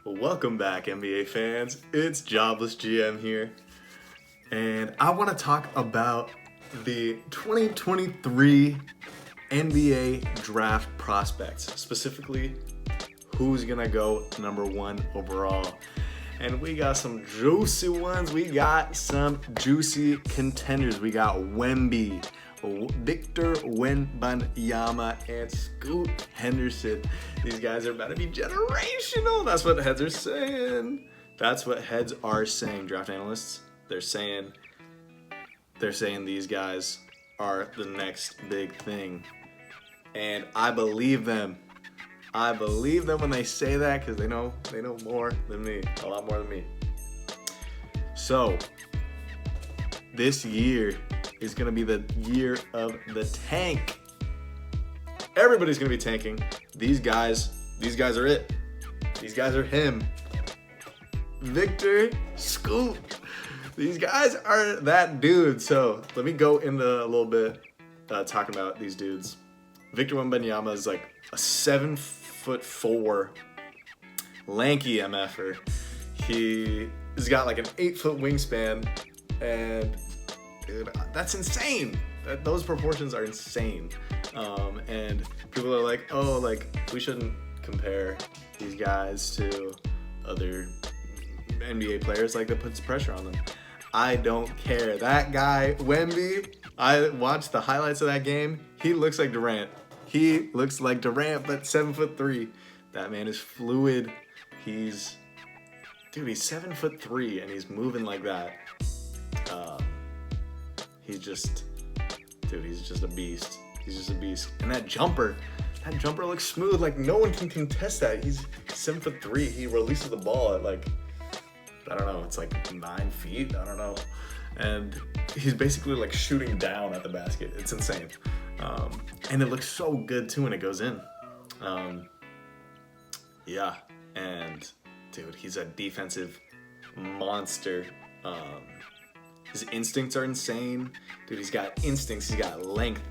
Welcome back, NBA fans. It's Jobless GM here. And I want to talk about the 2023 NBA draft prospects, specifically who's going to go number one overall. And we got some juicy ones. We got some juicy contenders. We got Wemby, Victor Wembanyama, and Scoot Henderson. These guys are about to be generational. That's what heads are saying. Draft analysts. They're saying these guys are the next big thing. And I believe them. I believe them when they say that because they know more than me, a lot more than me. So, this year is going to be the year of the tank. Everybody's going to be tanking. These guys are it. These guys are him. Victor, Scoot. These guys are that dude. So let me go into a little bit talking about these dudes. Victor Wembanyama is like a 7'4" lanky MFer. He's got like an 8-foot wingspan, and dude, that's insane. Those proportions are insane. And people are like, oh, like we shouldn't compare these guys to other NBA players. Like that puts pressure on them. I don't care. That guy, Wemby, I watched the highlights of that game. He looks like Durant. But 7'3". That man is fluid. He's 7'3" and he's moving like that. He's just a beast. He's just a beast. And that jumper looks smooth. Like no one can contest that. He's 7'3". He releases the ball at like, I don't know, it's like 9 feet. I don't know. And he's basically like shooting down at the basket. It's insane. And it looks so good too when it goes in. Yeah. And dude, he's a defensive monster. His instincts are insane. Dude, he's got instincts. He's got length.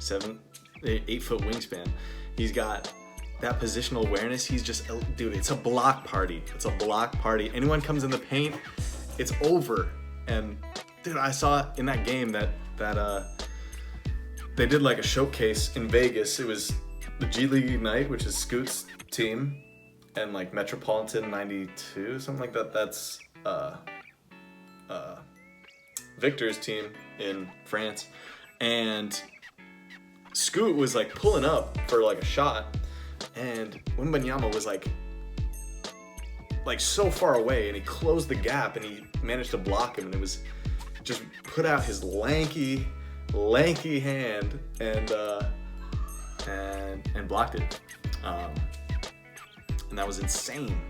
8-foot wingspan. He's got that positional awareness. He's just, dude, it's a block party. Anyone comes in the paint, it's over. And dude, I saw in that game that they did like a showcase in Vegas. It was the G League Ignite, which is Scoot's team, and like Metropolitan 92, something like that. That's Victor's team in France. And Scoot was like pulling up for like a shot, and Wembanyama was like so far away, and he closed the gap and he managed to block him, and it was just put out his lanky hand and blocked it. And that was insane.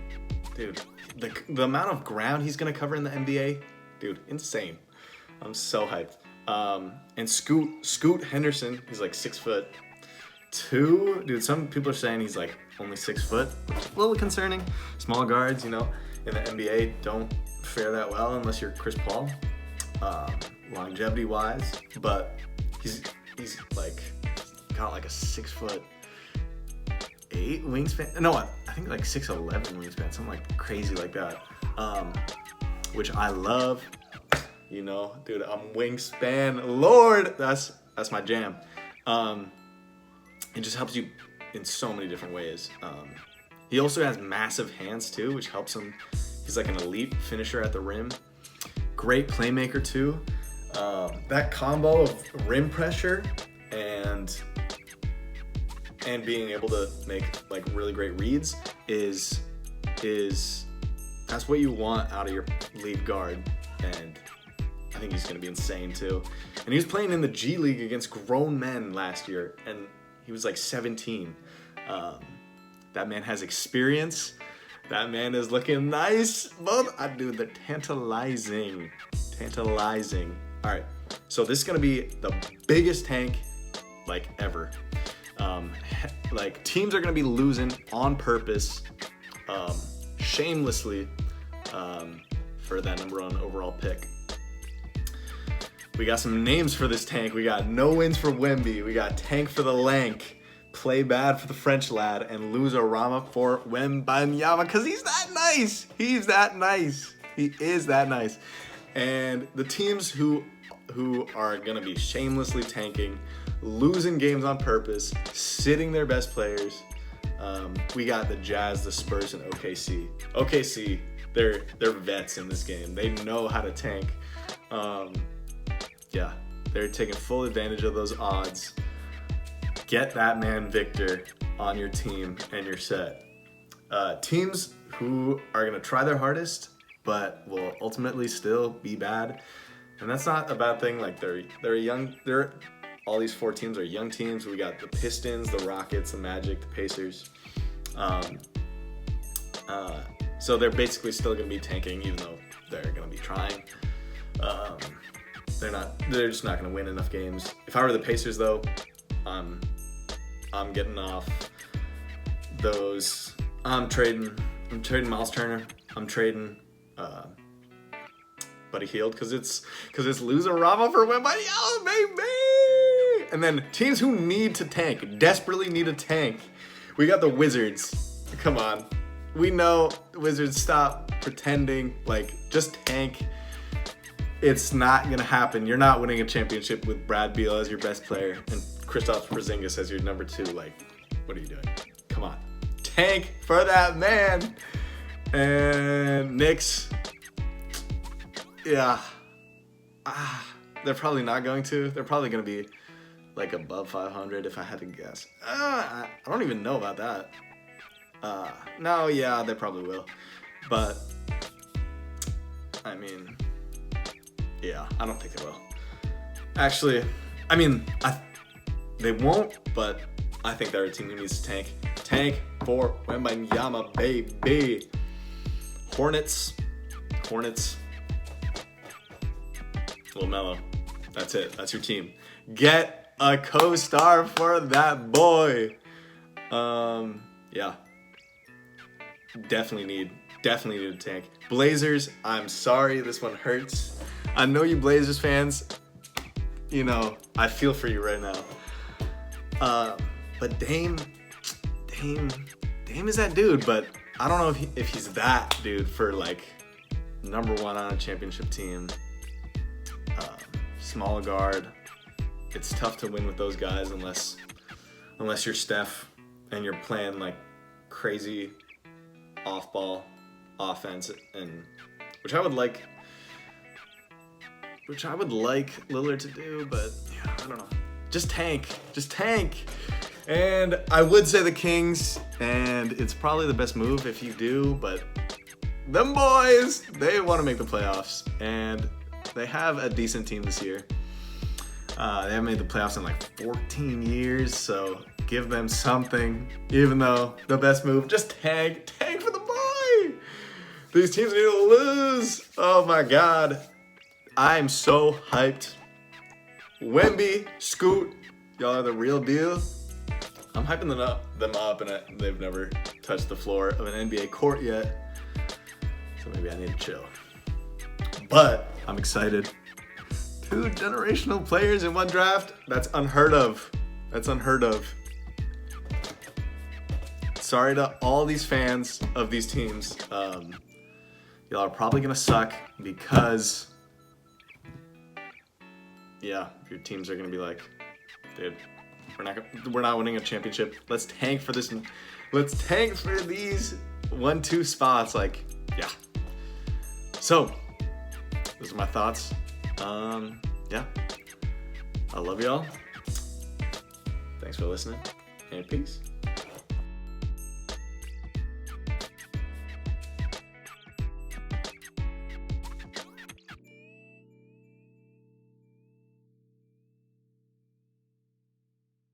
Dude, the amount of ground he's gonna cover in the NBA, dude, insane. I'm so hyped. And Scoot Henderson, he's like 6'2". Dude, some people are saying he's like only 6 foot, which is a little concerning. Small guards, in the NBA don't fare that well unless you're Chris Paul, longevity wise. But he's like got like a 6'8" wingspan. No, I think like 6'11" wingspan, something like crazy like that. Which I love. Dude, I'm wingspan lord. That's my jam. It just helps you in so many different ways. He also has massive hands too, which helps him. He's like an elite finisher at the rim. Great playmaker too. That combo of rim pressure and being able to make like really great reads is that's what you want out of your lead guard. And I think he's going to be insane too. And he was playing in the G League against grown men last year, and he was like 17. That man has experience. That man is looking nice. Dude, they're tantalizing. All right, so this is going to be the biggest tank like ever. Like teams are going to be losing on purpose, shamelessly, for that number 1 overall pick. We got some names for this tank. We got no wins for Wemby. We got tank for the lank. play bad for the French lad and lose a Rama for Wembanyama because he's that nice. He's that nice. He is that nice. And the teams who are going to be shamelessly tanking, losing games on purpose, sitting their best players, we got the Jazz, the Spurs, and OKC. OKC, they're vets in this game. They know how to tank. Yeah, they're taking full advantage of those odds. Get that man Victor on your team and you're set. Teams who are going to try their hardest but will ultimately still be bad. And that's not a bad thing. Like all these 4 teams are young teams. We got the Pistons, the Rockets, the Magic, the Pacers. So they're basically still going to be tanking, even though they're going to be trying. They're just not going to win enough games. If I were the Pacers, though, I'm getting off those. I'm trading Miles Turner. I'm trading Buddy Hield because it's loser Rama for Wembanyama, baby. And then teams who need to tank, desperately need a tank. We got the Wizards. Come on. We know the Wizards, stop pretending, like, just tank. It's not going to happen. You're not winning a championship with Brad Beal as your best player and Kristaps Porzingis as your number 2. Like, what are you doing? Come on. Tank for that man. And Knicks, yeah. They're probably not going to. They're probably going to be, like, above 500 if I had to guess. I don't even know about that. No, yeah, they probably will. But, I mean, yeah, I don't think they will. Actually, I mean, they won't, but I think they're a team who needs to tank. Tank for Wembanyama, baby. Hornets. LaMelo. That's it. That's your team. Get a co-star for that boy. Yeah. Definitely need a tank. Blazers, I'm sorry, this one hurts. I know you Blazers fans, you know, I feel for you right now. But Dame is that dude, but I don't know if he's that dude for, like, number 1 on a championship team. Small guard. It's tough to win with those guys unless you're Steph and you're playing, like, crazy off-ball offense, and which I would like Lillard to do, but yeah, I don't know. Just tank. And I would say the Kings, and it's probably the best move if you do, but them boys, they want to make the playoffs, and they have a decent team this year. They haven't made the playoffs in like 14 years, so give them something, even though the best move, just tank for the boy. These teams need to lose. Oh my God. I'm so hyped. Wemby, Scoot, y'all are the real deal. I'm hyping them up, and they've never touched the floor of an NBA court yet. So maybe I need to chill. But I'm excited. 2 generational players in one draft. That's unheard of. Sorry to all these fans of these teams. Y'all are probably gonna suck because, yeah, your teams are gonna be like, dude, we're not winning a championship. Let's tank for this. Let's tank for these 1-2 spots. Like, yeah. So, those are my thoughts. Yeah. I love y'all. Thanks for listening, and peace.